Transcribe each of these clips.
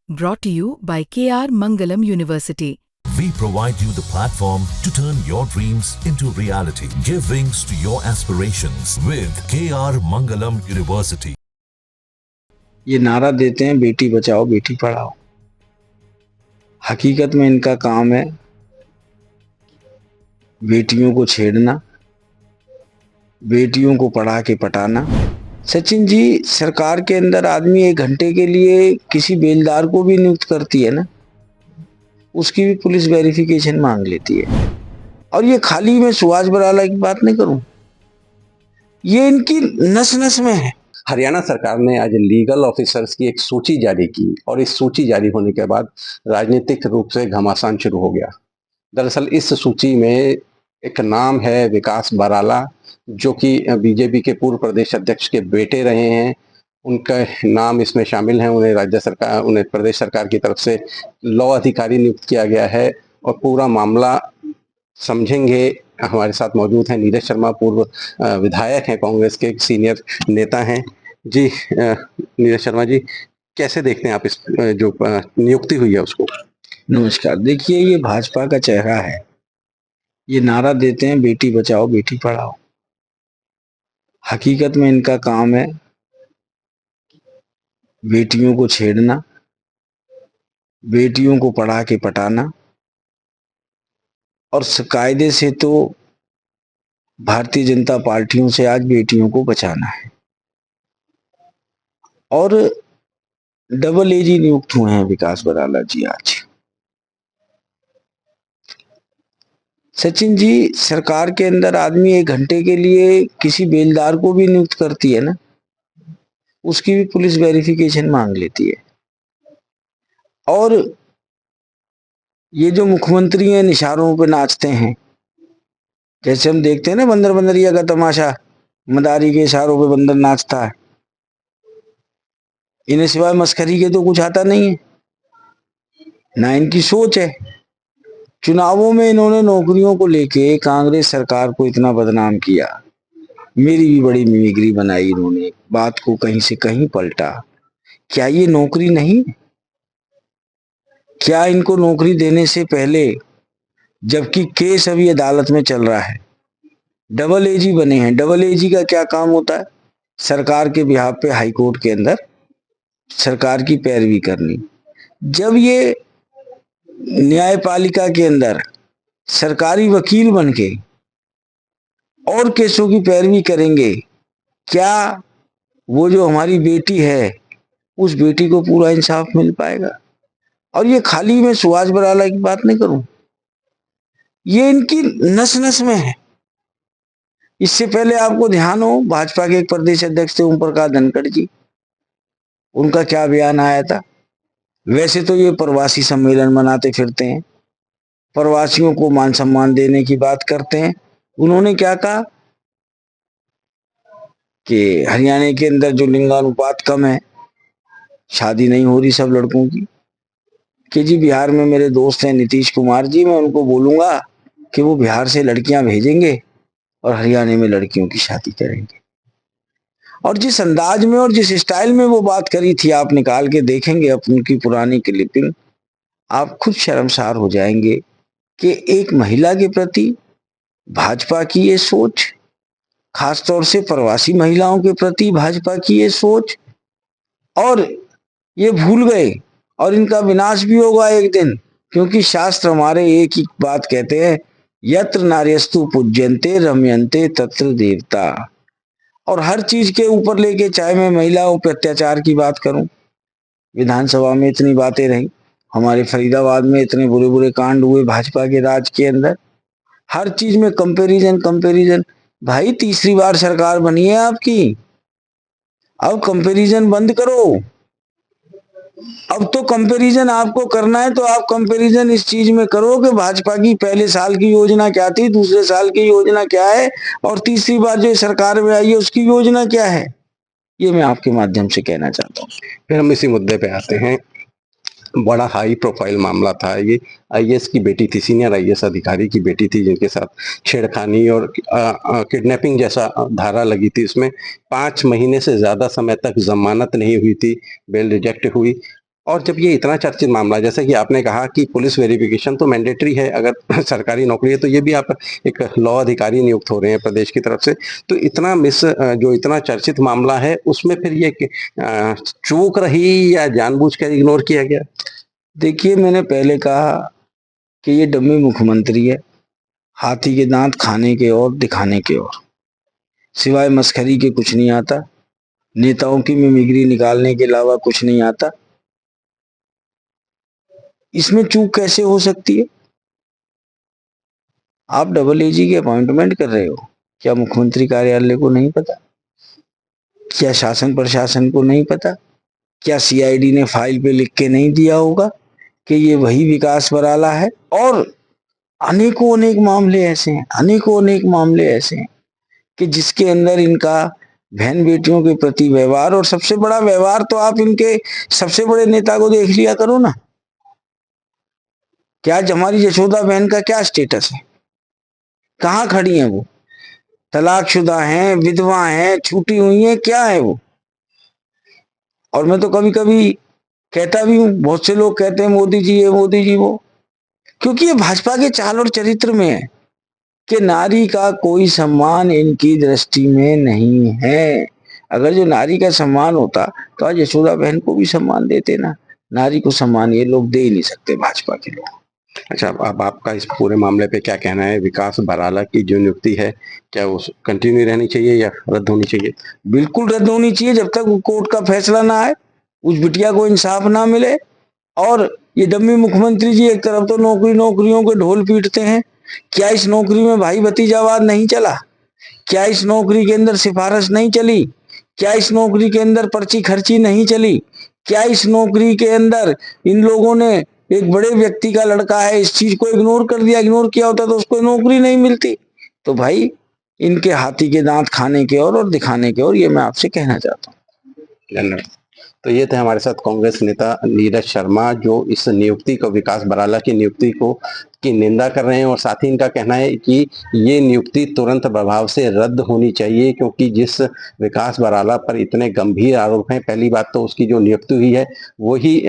Brought to you by KR Mangalam University. We provide you the platform to turn your dreams into reality. Give wings to your aspirations with KR Mangalam University. ये नारा देते हैं बेटी बचाओ बेटी पढ़ाओ। हकीकत में इनका काम है बेटियों को छेड़ना, बेटियों को पढ़ा के पटाना। सचिन जी, सरकार के अंदर आदमी 1 घंटे के लिए किसी बेलदार को भी नियुक्त करती है ना, उसकी भी पुलिस वेरिफिकेशन मांग लेती है। और ये खाली मैं सुभाष बराला की बात नहीं करूं, ये इनकी नस नस में है। हरियाणा सरकार ने आज लीगल ऑफिसर्स की एक सूची जारी की और इस सूची जारी होने के बाद राजनीतिक रूप से घमासान शुरू हो गया। दरअसल इस सूची में एक नाम है विकास बराला, जो कि बीजेपी के पूर्व प्रदेश अध्यक्ष के बेटे रहे हैं। उनका नाम इसमें शामिल है। उन्हें प्रदेश सरकार की तरफ से लॉ अधिकारी नियुक्त किया गया है और पूरा मामला समझेंगे। हमारे साथ मौजूद हैं नीरज शर्मा, पूर्व विधायक हैं, कांग्रेस के सीनियर नेता हैं। जी नीरज शर्मा जी, कैसे देखते हैं आप इस जो नियुक्ति हुई है उसको? नमस्कार। देखिए, ये भाजपा का चेहरा है। ये नारा देते हैं बेटी बचाओ बेटी पढ़ाओ। हकीकत में इनका काम है बेटियों को छेड़ना, बेटियों को पढ़ा के पटाना। और कायदे से तो भारतीय जनता पार्टियों से आज बेटियों को बचाना है। और डबल एजी नियुक्त हुए हैं विकास बराला जी आज। सचिन जी, सरकार के अंदर आदमी 1 घंटे के लिए किसी बेलदार को भी नियुक्त करती है ना, उसकी भी पुलिस वेरिफिकेशन मांग लेती है। और ये जो मुख्यमंत्री हैं इशारों पे नाचते हैं, जैसे हम देखते हैं ना बंदर बंदरिया का तमाशा, मदारी के इशारों पे बंदर नाचता है। इन्हें सिवाय मस्करी के तो कुछ आता नहीं है, ना इनकी सोच है। चुनावों में इन्होंने नौकरियों को लेके कांग्रेस सरकार को इतना बदनाम किया, मेरी भी बड़ी मिमिक्री बनाई इन्होंने, बात को कहीं से कहीं पलटा। क्या ये नौकरी नहीं? क्या इनको नौकरी देने से पहले, जबकि केस अभी अदालत में चल रहा है, डबल एजी बने हैं। डबल एजी का क्या काम होता है? सरकार के बिहाफ पे हाई कोर्ट के अंदर सरकार की पैरवी करनी। जब ये न्यायपालिका के अंदर सरकारी वकील बनके और केसों की पैरवी करेंगे, क्या वो जो हमारी बेटी है उस बेटी को पूरा इंसाफ मिल पाएगा? और ये खाली मैं सुभाष बराला की बात नहीं करूं, ये इनकी नस नस में है। इससे पहले आपको ध्यान हो, भाजपा के एक प्रदेश अध्यक्ष थे ओम प्रकाश धनखड़ जी, उनका क्या बयान आया था? वैसे तो ये प्रवासी सम्मेलन मनाते फिरते हैं, प्रवासियों को मान सम्मान देने की बात करते हैं। उन्होंने क्या कहा कि हरियाणा के अंदर जो लिंगानुपात कम है, शादी नहीं हो रही सब लड़कों की, कि जी बिहार में मेरे दोस्त हैं नीतीश कुमार जी, मैं उनको बोलूंगा कि वो बिहार से लड़कियां भेजेंगे और हरियाणा में लड़कियों की शादी करेंगे। और जिस अंदाज में और जिस स्टाइल में वो बात करी थी, आप निकाल के देखेंगे अपनी की पुरानी क्लिपिंग, आप खुद शर्मसार हो जाएंगे कि एक महिला के प्रति भाजपा की ये सोच, खासतौर से प्रवासी महिलाओं के प्रति भाजपा की ये सोच। और ये भूल गए, और इनका विनाश भी होगा एक दिन, क्योंकि शास्त्र हमारे एक ही बात कहते हैं, यत्र नार्यस्तु पूज्यन्ते रम्यन्ते तत्र देवता। और हर चीज के ऊपर लेके, चाहे मैं महिलाओं पर अत्याचार की बात करूं, विधानसभा में इतनी बातें रही, हमारे फरीदाबाद में इतने बुरे बुरे कांड हुए भाजपा के राज के अंदर, हर चीज में कंपैरिजन कंपैरिजन। भाई, तीसरी बार सरकार बनी है आपकी, अब कंपैरिजन बंद करो। अब तो कंपैरिजन आपको करना है तो आप कंपैरिजन इस चीज में करो कि भाजपा की पहले साल की योजना क्या थी, दूसरे साल की योजना क्या है, और तीसरी बार जो सरकार में आई है उसकी योजना क्या है। ये मैं आपके माध्यम से कहना चाहता हूँ। फिर हम इसी मुद्दे पे आते हैं। बड़ा हाई प्रोफाइल मामला था ये। आईएएस की बेटी थी, सीनियर आईएएस अधिकारी की बेटी थी, जिनके साथ छेड़खानी और किडनैपिंग जैसा धारा लगी थी। इसमें 5 महीने से ज्यादा समय तक जमानत नहीं हुई थी, बेल रिजेक्ट हुई। और जब ये इतना चर्चित मामला, जैसे कि आपने कहा कि पुलिस वेरिफिकेशन तो मैंडेटरी है अगर सरकारी नौकरी है, तो ये भी आप एक लॉ अधिकारी नियुक्त हो रहे हैं प्रदेश की तरफ से, तो इतना जो इतना चर्चित मामला है उसमें फिर ये चूक रही या जानबूझकर इग्नोर किया गया? देखिए, मैंने पहले कहा कि ये डम्मी मुख्यमंत्री है, हाथी के दांत खाने के और दिखाने के और, सिवाय मस्खरी के कुछ नहीं आता, नेताओं की मिमिक्री निकालने के अलावा कुछ नहीं आता। इसमें चूक कैसे हो सकती है? आप डबल एजी की अपॉइंटमेंट कर रहे हो, क्या मुख्यमंत्री कार्यालय को नहीं पता? क्या शासन प्रशासन को नहीं पता? क्या सीआईडी ने फाइल पे लिख के नहीं दिया होगा कि ये वही विकास बराला है? और अनेकों अनेक मामले ऐसे हैं, अनेकों अनेक मामले ऐसे हैं कि जिसके अंदर इनका बहन बेटियों के प्रति व्यवहार, और सबसे बड़ा व्यवहार तो आप इनके सबसे बड़े नेता को देख लिया करो ना, कि आज हमारी यशोदा बहन का क्या स्टेटस है, कहाँ खड़ी हैं वो? तलाकशुदा हैं, विधवा हैं, छूटी हुई हैं, क्या है वो? और मैं तो कभी कभी कहता भी हूँ, बहुत से लोग कहते हैं मोदी जी ये मोदी जी वो, क्योंकि ये भाजपा के चाल और चरित्र में है कि नारी का कोई सम्मान इनकी दृष्टि में नहीं है। अगर जो नारी का सम्मान होता तो आज यशोदा बहन को भी सम्मान देते ना। नारी को सम्मान ये लोग दे ही नहीं सकते, भाजपा के लोग। अच्छा, अब आपका इस पूरे मामले पे क्या कहना है? विकास बराला की जो नियुक्ति है, क्या वो कंटिन्यू रहनी चाहिए या रद्द होनी चाहिए? बिल्कुल रद्द होनी चाहिए, जब तक कोर्ट का फैसला ना आए, उस बिटिया को इंसाफ ना मिले। और ये डम्मी मुख्यमंत्री जी एक तरफ तो नौकरियों के ढोल पीटते हैं, क्या इस नौकरी में भाई भतीजावाद नहीं चला? क्या इस नौकरी के अंदर सिफारिश नहीं चली? क्या इस नौकरी के अंदर पर्ची खर्ची नहीं चली? क्या इस नौकरी के अंदर इन लोगों ने, एक बड़े व्यक्ति का लड़का है, इस चीज को इग्नोर कर दिया? इग्नोर किया होता तो उसको नौकरी नहीं मिलती। तो भाई इनके हाथी के दांत खाने के और दिखाने के और, ये मैं आपसे कहना चाहता हूँ। धन्यवाद। तो ये थे हमारे साथ कांग्रेस नेता नीरज शर्मा, जो इस नियुक्ति को, विकास बराला की नियुक्ति को की निंदा कर रहे हैं, और साथ ही इनका कहना है कि ये नियुक्ति तुरंत प्रभाव से रद्द होनी चाहिए, क्योंकि जिस विकास बराला पर इतने गंभीर आरोप हैं, पहली बात तो उसकी जो नियुक्ति हुई है वही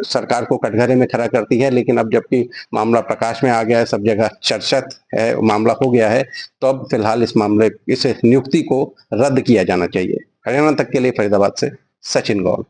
सरकार को कटघरे में खड़ा करती है, लेकिन अब जबकि मामला प्रकाश में आ गया है, सब जगह चर्चित है, मामला हो गया है, तो अब फिलहाल इस नियुक्ति को रद्द किया जाना चाहिए। हरियाणा तक के लिए फरीदाबाद से सचिन गौल।